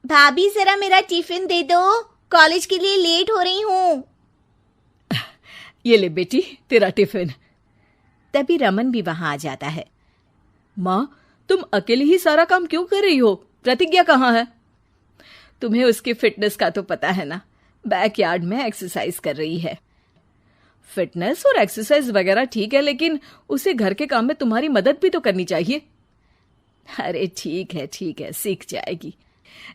भाभी जरा मेरा टिफिन दे दो, कॉलेज के लिए लेट हो रही हूँ। ये ले बेटी तेरा टिफिन। तभी रमन भी वहां आ जाता है। माँ, तुम अकेले ही सारा काम क्यों कर रही हो? प्रतिज्ञा कहाँ है? तुम्हें उसकी फिटनेस का तो पता है ना, बैकयार्ड में एक्सरसाइज कर रही है। फिटनेस और एक्सरसाइज वगैरह ठीक है, लेकिन उसे घर के काम में तुम्हारी मदद भी तो करनी चाहिए। अरे ठीक है, सीख जाएगी।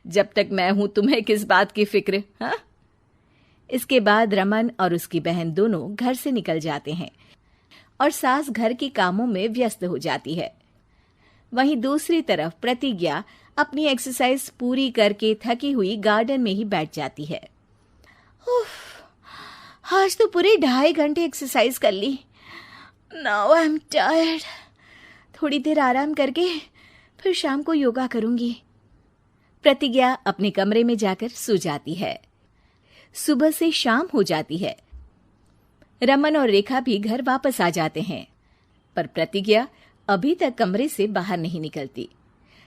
जब तक मैं हूं तुम्हें किस बात की फिक्र? हाँ। इसके बाद रमन और उसकी बहन दोनों घर से निकल जाते हैं और सास घर के कामों में व्यस्त हो जाती है। वहीं दूसरी तरफ प्रतिज्ञा अपनी एक्सरसाइज पूरी करके थकी हुई गार्डन में ही बैठ जाती है। आज तो पूरे 2.5 घंटे एक्सरसाइज कर ली। Now I am tired. थोड़ी देर आराम करके फिर शाम को योगा करूंगी। प्रतिज्ञा अपने कमरे में जाकर सो जाती है। सुबह से शाम हो जाती है। रमन और रेखा भी घर वापस आ जाते हैं, पर प्रतिज्ञा अभी तक कमरे से बाहर नहीं निकलती,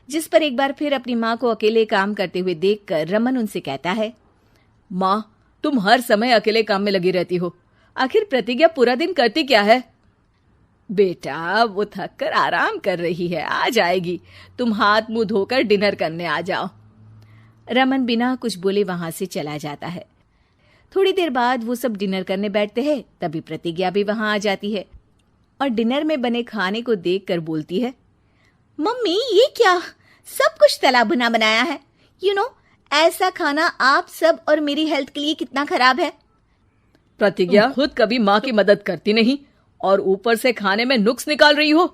जिस पर एक बार फिर अपनी माँ को अकेले काम करते हुए देखकर रमन उनसे कहता है, माँ, तुम हर समय अकेले काम में लगी रहती हो। आखिर प्रतिज्ञा पूरा दिन करती क्या है? बेटा, वो थक कर आराम कर रही है, आ जाएगी। तुम हाथ मुंह धोकर डिनर करने आ जाओ। रमन बिना कुछ बोले वहां से चला जाता है। थोड़ी देर बाद वो सब डिनर करने बैठते हैं। तभी प्रतिज्ञा भी वहां आ जाती है और डिनर में बने खाने को देखकर बोलती है, मम्मी ये क्या, सब कुछ तला भुना बनाया है। ऐसा खाना आप सब और मेरी हेल्थ के लिए कितना खराब है। प्रतिज्ञा, खुद कभी माँ की मदद करती नहीं और ऊपर से खाने में नुक्स निकाल रही हो।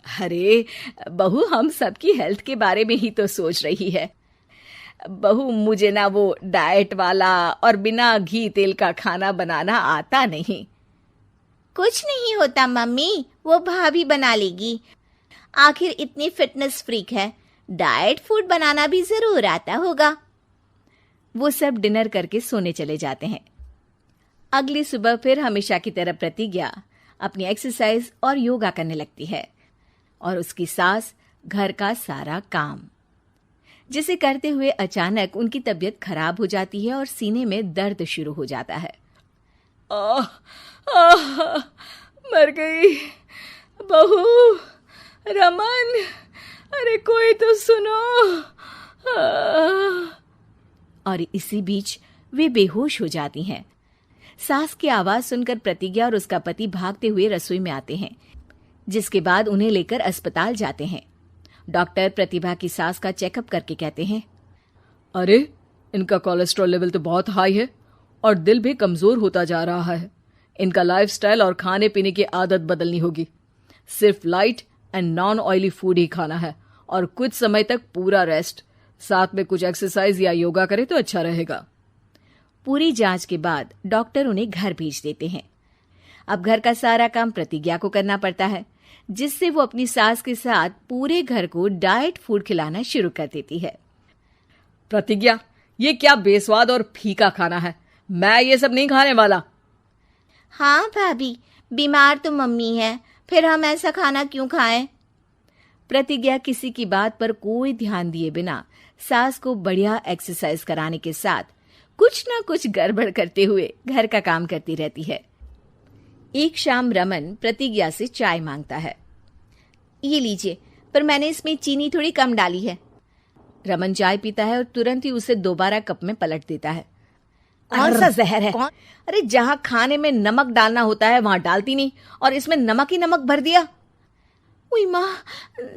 अरे बहू, हम सबकी हेल्थ के बारे में ही तो सोच रही है। बहू, मुझे ना वो डाइट वाला और बिना घी तेल का खाना बनाना आता नहीं। कुछ नहीं होता मम्मी, वो भाभी बना लेगी। आखिर इतनी फिटनेस फ्रीक है, डाइट फूड बनाना भी जरूर आता होगा। वो सब डिनर करके सोने चले जाते हैं। अगली सुबह फिर हमेशा की तरह प्रतिज्ञा अपनी एक्सरसाइज और योगा करने लगती है और उसकी सास घर का सारा काम, जिसे करते हुए अचानक उनकी तबीयत खराब हो जाती है और सीने में दर्द शुरू हो जाता है। मर गई बहू। रमन, अरे कोई तो सुनो। और इसी बीच वे बेहोश हो जाती हैं। सास की आवाज सुनकर प्रतिज्ञा और उसका पति भागते हुए रसोई में आते हैं, जिसके बाद उन्हें लेकर अस्पताल जाते हैं। डॉक्टर प्रतिभा की सास का चेकअप करके कहते हैं, अरे इनका कोलेस्ट्रॉल लेवल तो बहुत हाई है और दिल भी कमजोर होता जा रहा है। इनका लाइफस्टाइल और खाने पीने की आदत बदलनी होगी। सिर्फ light and non oily food ही खाना है और कुछ समय तक पूरा रेस्ट, साथ में कुछ एक्सरसाइज या योगा करे तो अच्छा रहेगा। पूरी जांच के बाद डॉक्टर उन्हें घर भेज देते हैं। अब घर का सारा काम प्रतिज्ञा को करना पड़ता है, जिससे वो अपनी सास के साथ पूरे घर को डाइट फूड खिलाना शुरू कर देती है। प्रतिज्ञा, ये क्या बेस्वाद और फीका खाना है, मैं ये सब नहीं खाने वाला। हाँ भाभी, बीमार तो मम्मी है, फिर हम ऐसा खाना क्यों खाएं? प्रतिज्ञा किसी की बात पर कोई ध्यान दिए बिना सास को बढ़िया एक्सरसाइज कराने के साथ कुछ ना कुछ गड़बड़ करते हुए घर का काम करती रहती है। एक शाम रमन प्रतिज्ञा से चाय मांगता है। ये लीजिए, पर मैंने इसमें चीनी थोड़ी कम डाली है। रमन चाय पीता है और तुरंत ही उसे दोबारा कप में पलट देता है। कौन सा जहर है? अरे जहाँ खाने में नमक डालना होता है वहां डालती नहीं और इसमें नमक ही नमक भर दिया। उई माँ,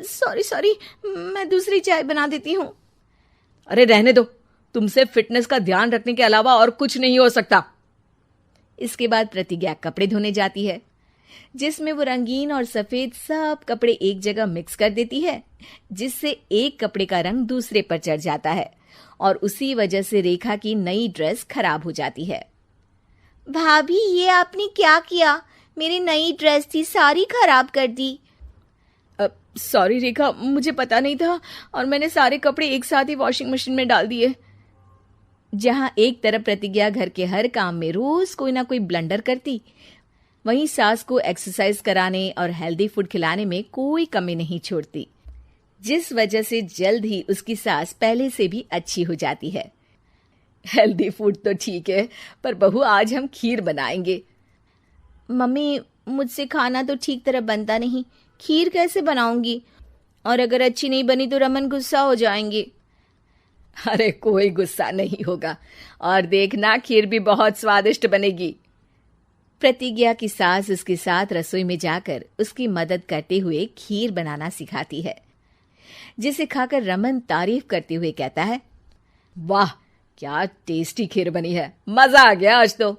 सॉरी, मैं दूसरी चाय बना देती हूँ। अरे रहने दो, तुमसे फिटनेस का ध्यान रखने के अलावा और कुछ नहीं हो सकता। इसके बाद प्रतिज्ञा कपड़े धोने जाती है, जिसमें वो रंगीन और सफेद सब कपड़े एक जगह मिक्स कर देती है, जिससे एक कपड़े का रंग दूसरे पर चढ़ जाता है और उसी वजह से रेखा की नई ड्रेस खराब हो जाती है। भाभी, ये आपने क्या किया? मेरी नई ड्रेस थी, सारी खराब कर दी। सॉरी रेखा, मुझे पता नहीं था और मैंने सारे कपड़े एक साथ ही वॉशिंग मशीन में डाल दिए। जहां एक तरफ प्रतिज्ञा घर के हर काम में रोज कोई ना कोई ब्लंडर करती, वहीं सास को एक्सरसाइज कराने और हेल्दी फूड खिलाने में कोई कमी नहीं छोड़ती। जिस वजह से जल्द ही उसकी सांस पहले से भी अच्छी हो जाती है। हेल्दी फूड तो ठीक है, पर बहू आज हम खीर बनाएंगे। मम्मी, मुझसे खाना तो ठीक तरह बनता नहीं, खीर कैसे बनाऊंगी? और अगर अच्छी नहीं बनी तो रमन गुस्सा हो जाएंगे। अरे कोई गुस्सा नहीं होगा, और देखना खीर भी बहुत स्वादिष्ट बनेगी। प्रतिज्ञा की सास उसके साथ रसोई में जाकर उसकी मदद करते हुए खीर बनाना सिखाती है, जिसे खाकर रमन तारीफ करते हुए कहता है, वाह क्या टेस्टी खीर बनी है, मजा आ गया आज तो।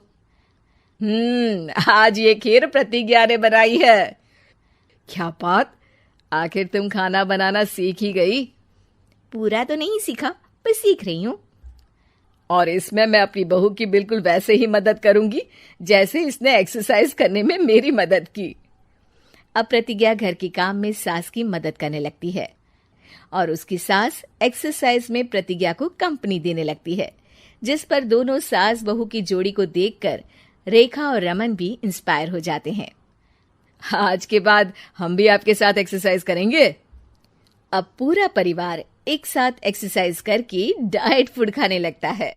आज ये खीर प्रतिज्ञा ने बनाई है। क्या बात, आखिर तुम खाना बनाना सीख ही गई? पूरा तो नहीं सीखा, पर सीख रही हूँ। और इसमें मैं अपनी बहू की बिल्कुल वैसे ही मदद करूंगी जैसे इसने एक्सरसाइज करने में मेरी मदद की। अब प्रतिज्ञा घर के काम में सास की मदद करने लगती है और उसकी सास एक्सरसाइज में प्रतिज्ञा को कंपनी देने लगती है, जिस पर दोनों सास बहू की जोड़ी को देखकर रेखा और रमन भी इंस्पायर हो जाते हैं। आज के बाद हम भी आपके साथ एक्सरसाइज करेंगे। अब पूरा परिवार एक साथ एक्सरसाइज करके डाइट फूड खाने लगता है।